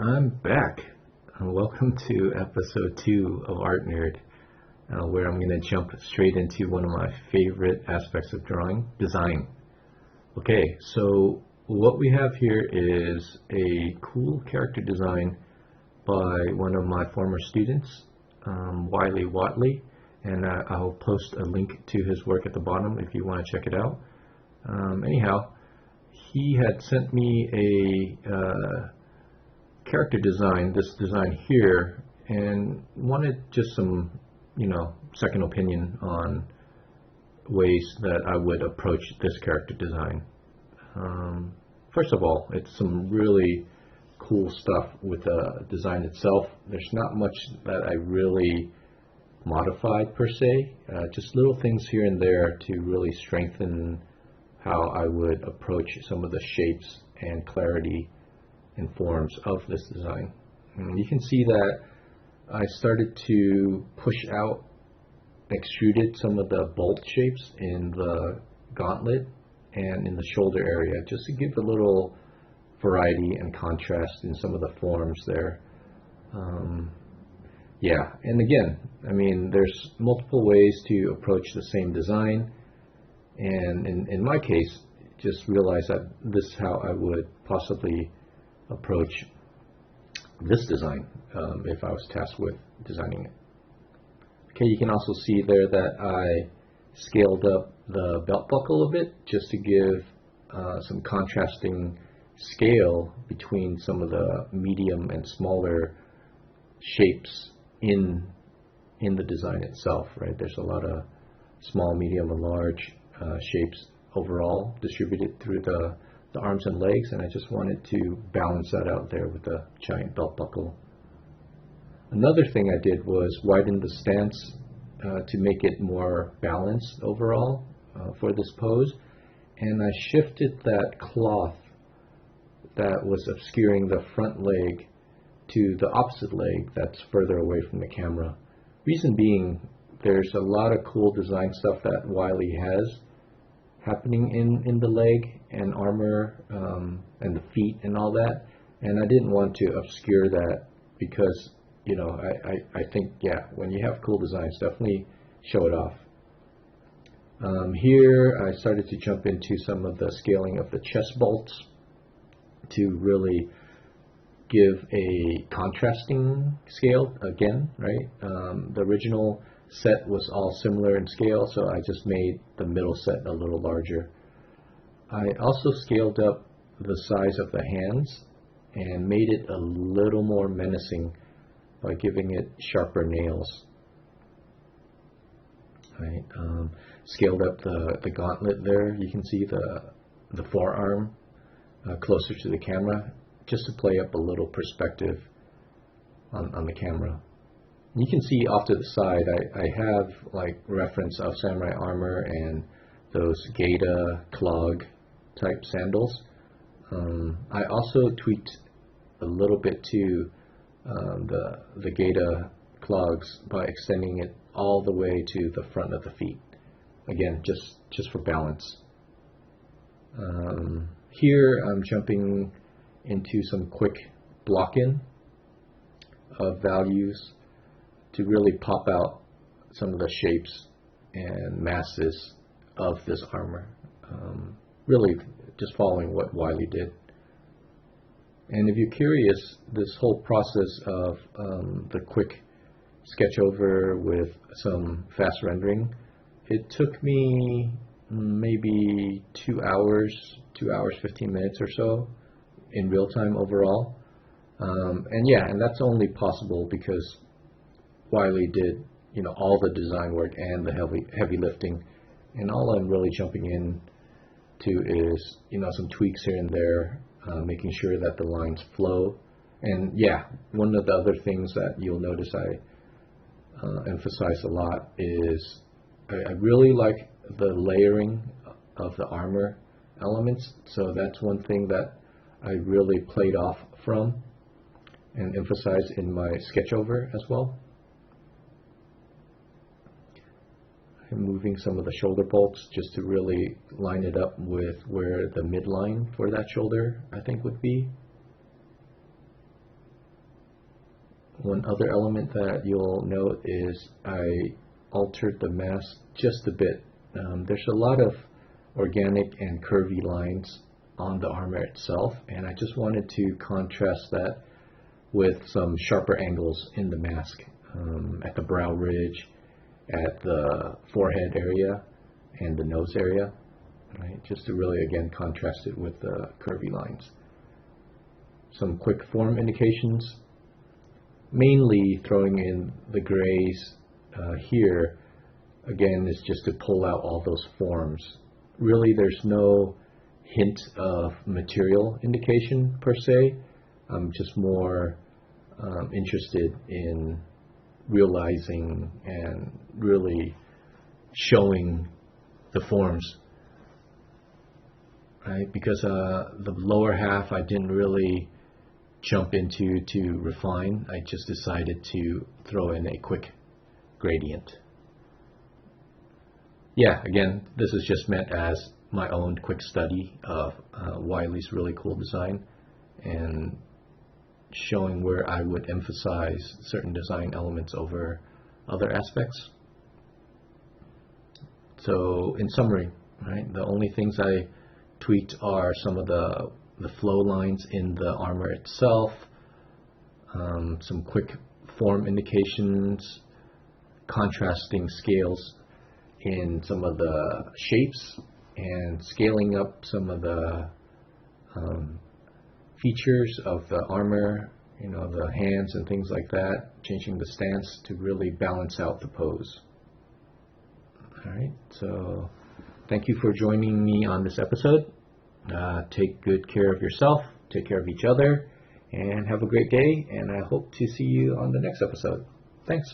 I'm back. Welcome to episode 2 of Art Nerd, where I'm going to jump straight into one of my favorite aspects of drawing, design. Okay, so what we have here is a cool character design by one of my former students, Wiley Watley, and I'll post a link to his work at the bottom if you want to check it out. Anyhow, he had sent me a character design, this design here, and wanted just some, second opinion on ways that I would approach this character design. First of all, it's some really cool stuff with the design itself. There's not much that I really modified per se, just little things here and there to really strengthen how I would approach some of the shapes and clarity and forms of this design. And you can see that I started to push out, extruded some of the bolt shapes in the gauntlet and in the shoulder area, just to give a little variety and contrast in some of the forms there. And again, there's multiple ways to approach the same design, and in my case, just realize that this is how I would possibly approach this design if I was tasked with designing it. Okay, you can also see there that I scaled up the belt buckle a bit just to give some contrasting scale between some of the medium and smaller shapes in the design itself, right? There's a lot of small, medium, and large shapes overall distributed through the arms and legs, and I just wanted to balance that out there with the giant belt buckle. Another thing I did was widen the stance to make it more balanced overall for this pose, and I shifted that cloth that was obscuring the front leg to the opposite leg that's further away from the camera. Reason being, there's a lot of cool design stuff that Wiley has happening in the leg and armor and the feet and all that, and I didn't want to obscure that because I think when you have cool designs, definitely show it off. Here I started to jump into some of the scaling of the chest bolts to really give a contrasting scale again, right? The original set was all similar in scale, so I just made the middle set a little larger. I also scaled up the size of the hands and made it a little more menacing by giving it sharper nails. Right, scaled up the gauntlet there. You can see the forearm closer to the camera, just to play up a little perspective on the camera. You can see off to the side, I have like reference of samurai armor and those Gaeta clog type sandals. I also tweaked a little bit to the Gaeta clogs by extending it all the way to the front of the feet. Again, just for balance. Here I'm jumping into some quick block-in of values to really pop out some of the shapes and masses of this armor. Really just following what Wiley did. And if you're curious, this whole process of the quick sketch over with some fast rendering, it took me maybe 2 hours, 15 minutes or so in real time overall. And that's only possible because Wiley did, all the design work and the heavy lifting, and all I'm really jumping in to is, some tweaks here and there, making sure that the lines flow. And one of the other things that you'll notice I emphasize a lot is I really like the layering of the armor elements. So that's one thing that I really played off from and emphasized in my sketch over as well. I'm moving some of the shoulder bolts just to really line it up with where the midline for that shoulder I think would be. One other element that you'll note is I altered the mask just a bit. There's a lot of organic and curvy lines on the armor itself, and I just wanted to contrast that with some sharper angles in the mask, at the brow ridge, at the forehead area, and the nose area, right? Just to really, again, contrast it with the curvy lines. Some quick form indications, mainly throwing in the grays here, again, is just to pull out all those forms. Really, there's no hint of material indication per se. I'm just more interested in realizing and really showing the forms, right? Because the lower half I didn't really jump into to refine. I just decided to throw in a quick gradient. Yeah, again, this is just meant as my own quick study of Wiley's really cool design and showing where I would emphasize certain design elements over other aspects. So in summary, right, the only things I tweaked are some of the flow lines in the armor itself, some quick form indications, contrasting scales in some of the shapes, and scaling up some of the features of the armor, the hands and things like that, changing the stance to really balance out the pose. All right, so thank you for joining me on this episode. Take good care of yourself, take care of each other, and have a great day, and I hope to see you on the next episode. Thanks.